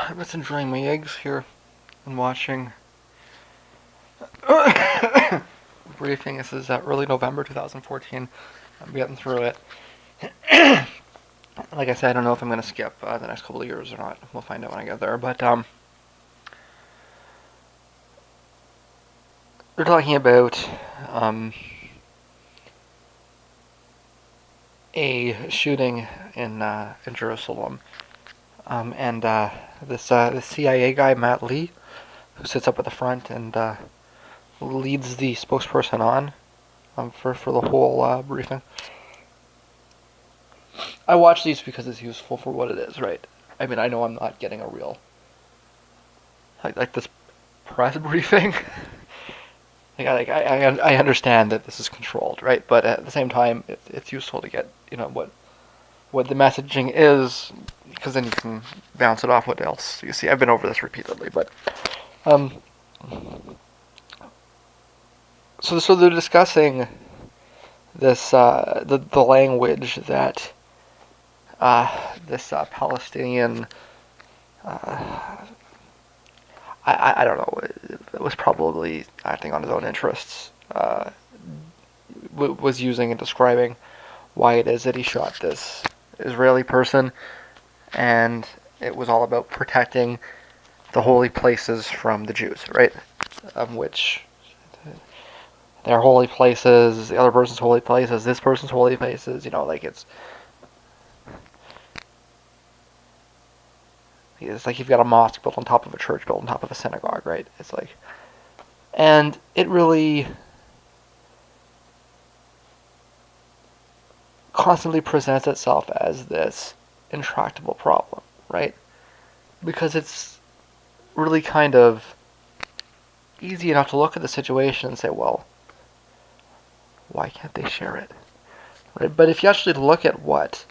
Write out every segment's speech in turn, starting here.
I'm just enjoying my eggs here and watching briefing. This is early November 2014. I'm getting through it. Like I said, I don't know if I'm going to skip the next couple of years or not. We'll find out when I get there. But they're talking about a shooting in Jerusalem, and this CIA guy Matt Lee, who sits up at the front and leads the spokesperson on for the whole briefing. I watch these because it's useful for what it is, right? I mean, I know I'm not getting a real like this press briefing. I understand that this is controlled, right? But at the same time, it's useful to get what the messaging is, because then you can bounce it off what else you see. I've been over this repeatedly, but um, so they're discussing this the language that this Palestinian I don't know, it was probably acting on his own interests, was using and describing why it is that he shot this Israeli person, and it was all about protecting the holy places from the Jews, right? Which their holy places, the other person's holy places, this person's holy places, it's like you've got a mosque built on top of a church, built on top of a synagogue, right? It's like, and it really constantly presents itself as this intractable problem, right? Because it's really kind of easy enough to look at the situation and say, well, why can't they share it? Right? But if you actually look at what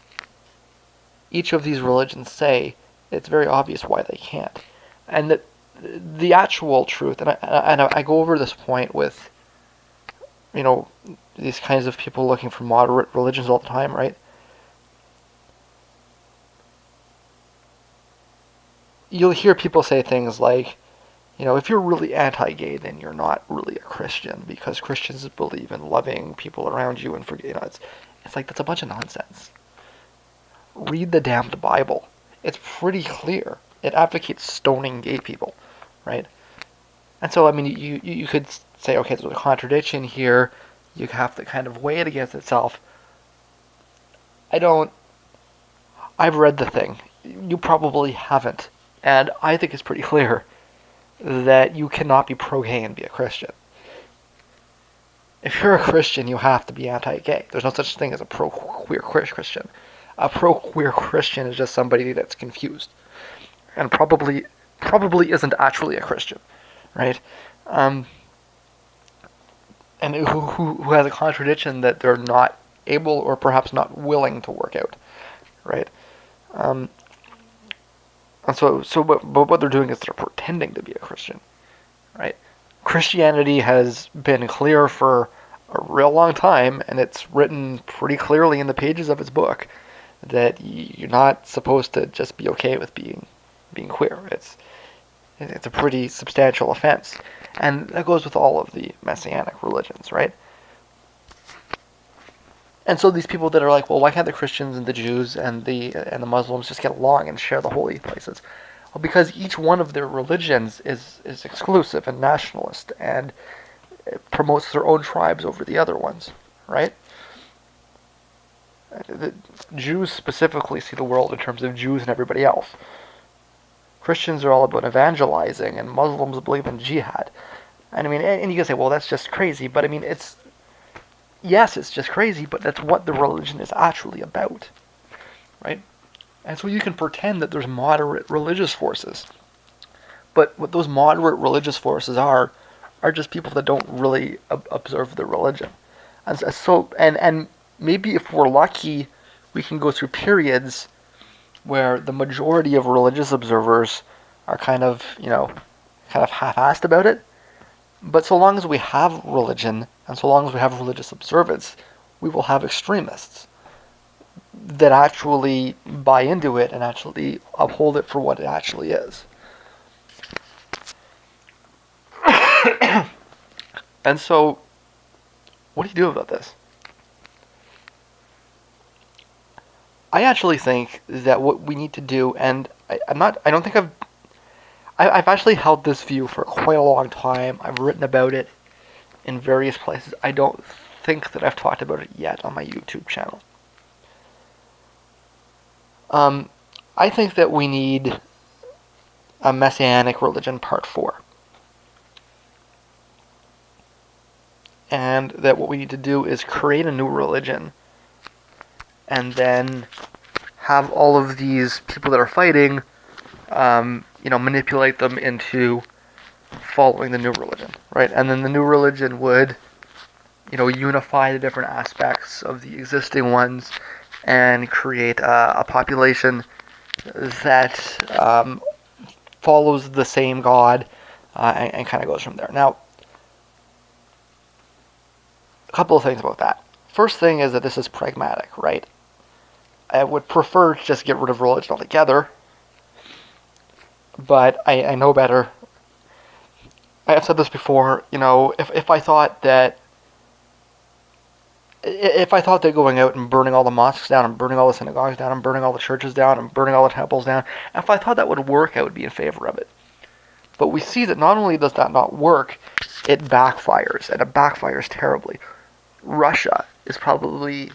each of these religions say, it's very obvious why they can't. And the actual truth, and I go over this point with, these kinds of people looking for moderate religions all the time, right? You'll hear people say things like, if you're really anti-gay, then you're not really a Christian, because Christians believe in loving people around you and it's like, that's a bunch of nonsense. Read the damned Bible. It's pretty clear. It advocates stoning gay people, right? And so, I mean, you could say, okay, there's a contradiction here. You have to kind of weigh it against itself. I've read the thing. You probably haven't. And I think it's pretty clear that you cannot be pro-gay and be a Christian. If you're a Christian, you have to be anti-gay. There's no such thing as a pro-queer Christian. A pro-queer Christian is just somebody that's confused and probably isn't actually a Christian, right? And who has a contradiction that they're not able or perhaps not willing to work out, right? And but what they're doing is they're pretending to be a Christian, right? Christianity has been clear for a real long time, and it's written pretty clearly in the pages of its book that you're not supposed to just be okay with being queer. It's a pretty substantial offense, and that goes with all of the messianic religions, right? And so these people that are like, well, why can't the Christians and the Jews and the Muslims just get along and share the holy places? Well, because each one of their religions is exclusive and nationalist and promotes their own tribes over the other ones, right? The Jews specifically see the world in terms of Jews and everybody else. Christians are all about evangelizing, and Muslims believe in jihad. And I mean, and you can say, well, that's just crazy. But I mean, yes, it's just crazy, but that's what the religion is actually about, right? And so you can pretend that there's moderate religious forces, but what those moderate religious forces are just people that don't really observe the religion. And maybe if we're lucky, we can go through periods where the majority of religious observers are kind of half-assed about it. But so long as we have religion, and so long as we have religious observance, we will have extremists. that actually buy into it and actually uphold it for what it actually is. And so, what do you do about this? I actually think that what we need to do, and I don't think I've actually held this view for quite a long time. I've written about it in various places. I don't think that I've talked about it yet on my YouTube channel. Um, I think that we need a Messianic religion part 4. And that what we need to do is create a new religion and then have all of these people that are fighting, manipulate them into following the new religion, right? And then the new religion would, unify the different aspects of the existing ones and create a population that follows the same God and kind of goes from there. Now, a couple of things about that. First thing is that this is pragmatic, right? I would prefer to just get rid of religion altogether, but I know better. I have said this before, if I thought that going out and burning all the mosques down and burning all the synagogues down and burning all the churches down and burning all the temples down, if I thought that would work, I would be in favor of it. But we see that not only does that not work, it backfires, and it backfires terribly. Russia is probably,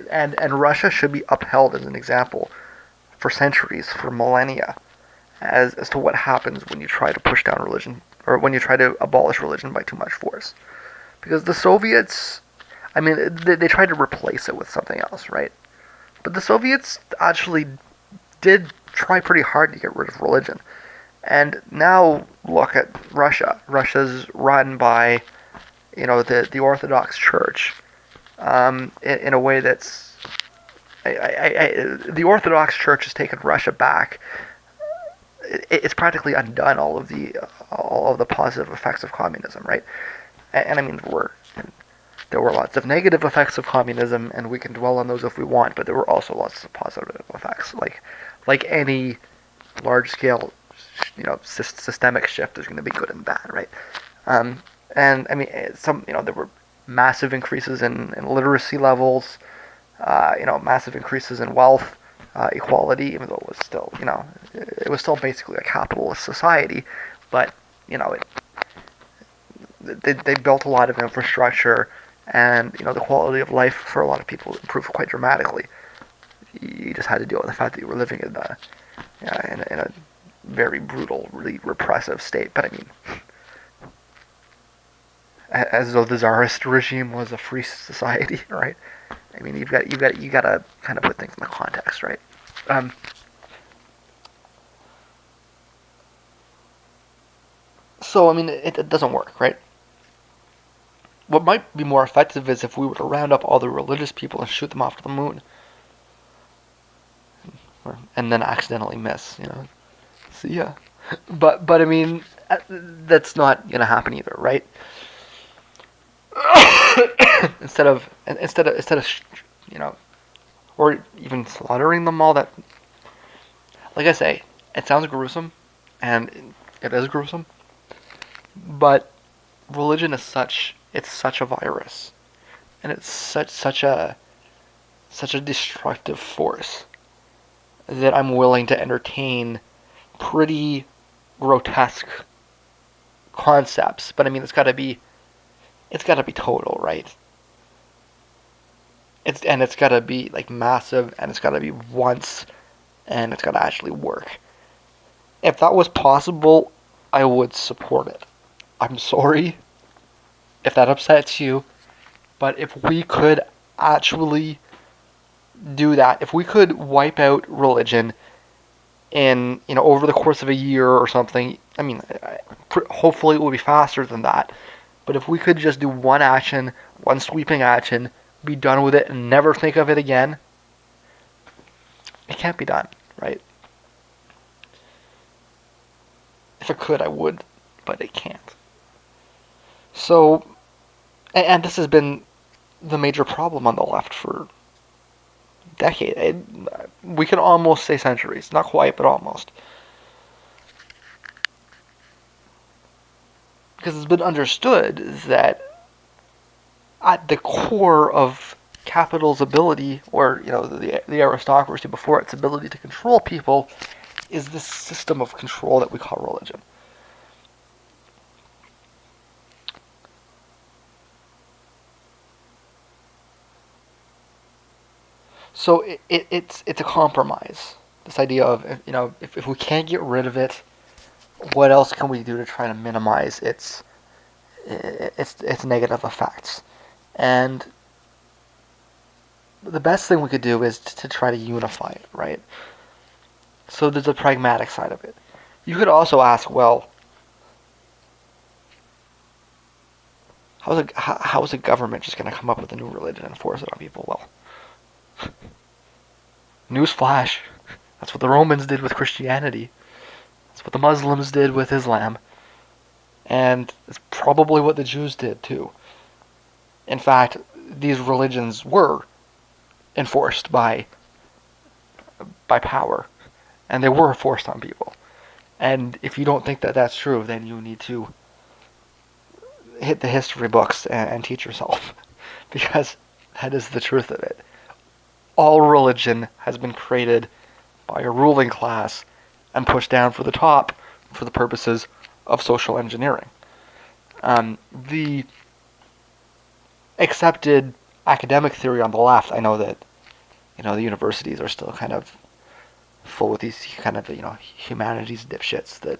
and Russia should be upheld as an example for centuries, for millennia, as to what happens when you try to push down religion, or when you try to abolish religion by too much force. Because the Soviets, they tried to replace it with something else, right? But the Soviets actually did try pretty hard to get rid of religion. And now look at Russia. Russia's run by, the Orthodox Church, in a way that's, the Orthodox Church has taken Russia back. It's practically undone all of the positive effects of communism, right? And there were lots of negative effects of communism, and we can dwell on those if we want. But there were also lots of positive effects, like any large scale, systemic shift. There's going to be good and bad, right? And there were massive increases in literacy levels, massive increases in wealth, equality, even though it was still basically a capitalist society, but they built a lot of infrastructure, and the quality of life for a lot of people improved quite dramatically. You just had to deal with the fact that you were living in a very brutal, really repressive state. But as though the czarist regime was a free society, right? You got to kind of put things in the context, right? So it doesn't work, right? What might be more effective is if we were to round up all the religious people and shoot them off to the moon, and then accidentally miss, See ya. But that's not gonna happen either, right? instead of or even slaughtering them all, that, like I say, it sounds gruesome, and it is gruesome, but religion is such a virus, and it's such a destructive force that I'm willing to entertain pretty grotesque concepts. But it's got to be total, right? It's got to be like massive, and it's got to be once, and it's got to actually work. If that was possible, I would support it. I'm sorry if that upsets you, but if we could actually do that, if we could wipe out religion in over the course of a year or something, hopefully it will be faster than that. But if we could just do one action, one sweeping action, be done with it and never think of it again, it can't be done, right? If it could, I would, but it can't. So, and this has been the major problem on the left for decade. We can almost say centuries. Not quite, but almost. Because it's been understood that at the core of capital's ability, or the aristocracy before its ability to control people, is this system of control that we call religion. So it's a compromise. This idea of if we can't get rid of it, what else can we do to try to minimize its negative effects? And the best thing we could do is to try to unify it, right? So there's a pragmatic side of it. You could also ask, well, how is a government just going to come up with a new religion and force it on people? Well, newsflash, that's what the Romans did with Christianity. That's what the Muslims did with Islam. And it's probably what the Jews did too. In fact, these religions were enforced by power, and they were forced on people. And if you don't think that that's true, then you need to hit the history books and teach yourself, because that is the truth of it. All religion has been created by a ruling class and pushed down for the top for the purposes of social engineering. The accepted academic theory on the left, I know that the universities are still kind of full with these kind of humanities dipshits that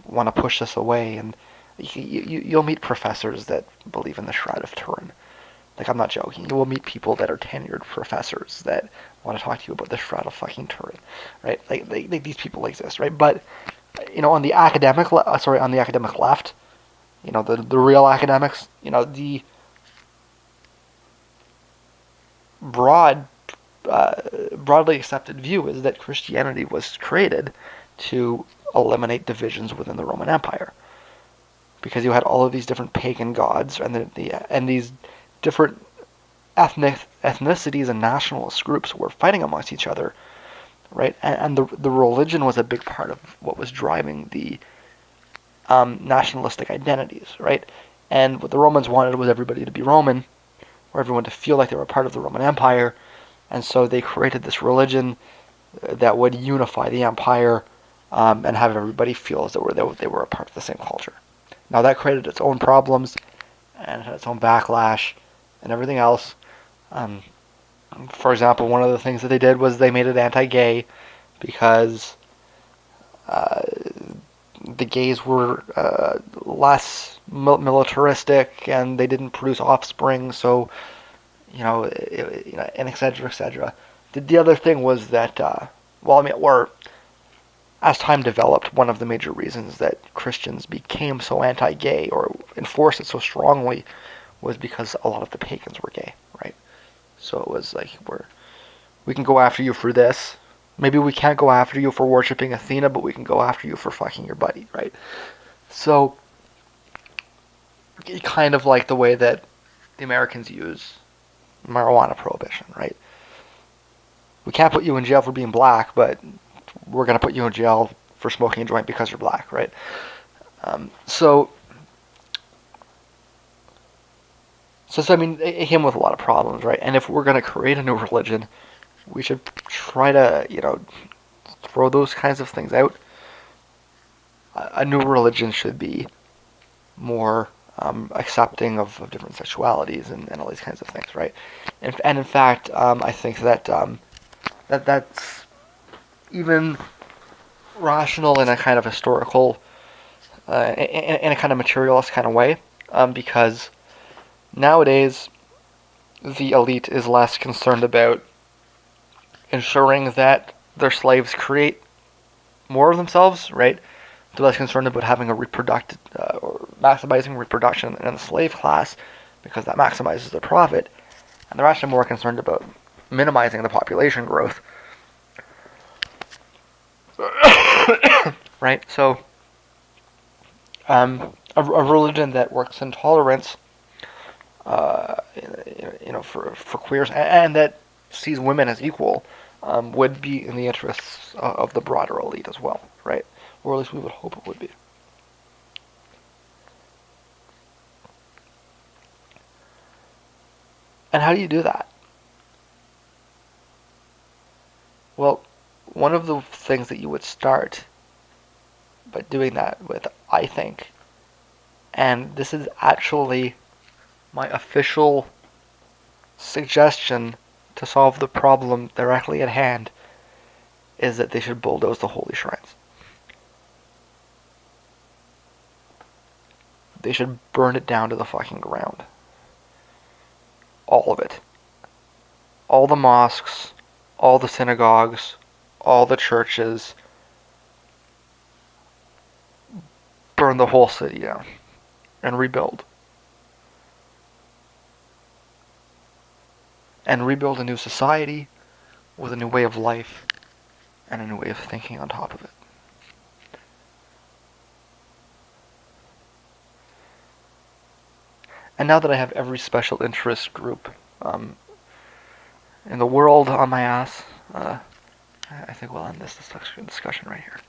want to push this away, and you'll meet professors that believe in the Shroud of Turin. Like, I'm not joking. You will meet people that are tenured professors that want to talk to you about the Shroud of fucking Turin, right? Like these people exist, right? But on the academic on the academic left, the real academics, the broad broadly accepted view is that Christianity was created to eliminate divisions within the Roman Empire, because you had all of these different pagan gods and these different ethnicities and nationalist groups were fighting amongst each other, right? And the religion was a big part of what was driving the nationalistic identities, right? And what the Romans wanted was everybody to be Roman, or everyone to feel like they were part of the Roman Empire, and so they created this religion that would unify the empire, and have everybody feel as though they were a part of the same culture. Now that created its own problems and had its own backlash and everything else. For example, one of the things that they did was they made it anti-gay, because the gays were less militaristic and they didn't produce offspring, so and etc. etc. The other thing was that or as time developed, one of the major reasons that Christians became so anti-gay or enforced it so strongly was because a lot of the pagans were gay, right? So it was like, we can go after you for this. Maybe we can't go after you for worshiping Athena, but we can go after you for fucking your buddy, right? So, kind of like the way that the Americans use marijuana prohibition, right? We can't put you in jail for being black, but we're going to put you in jail for smoking a joint because you're black, right? So I mean, it came with a lot of problems, right? And if we're going to create a new religion, we should try to, throw those kinds of things out. A new religion should be more accepting of different sexualities and all these kinds of things, right? And in fact, I think that that's even rational in a kind of historical, in a kind of materialist kind of way, because nowadays the elite is less concerned about ensuring that their slaves create more of themselves, right? They're less concerned about having a reproductive or maximizing reproduction in the slave class, because that maximizes their profit, and they're actually more concerned about minimizing the population growth. Right? So, a religion that works in tolerance uh, for queers, and that sees women as equal, would be in the interests of the broader elite as well, right? Or at least we would hope it would be. And how do you do that? Well, one of the things that you would start by doing that with, I think, and this is actually my official suggestion to solve the problem directly at hand, is that they should bulldoze the holy shrines. They should burn it down to the fucking ground. All of it. All the mosques, all the synagogues, all the churches. Burn the whole city down and rebuild. And rebuild a new society with a new way of life and a new way of thinking on top of it. And now that I have every special interest group in the world on my ass, I think we'll end this discussion right here.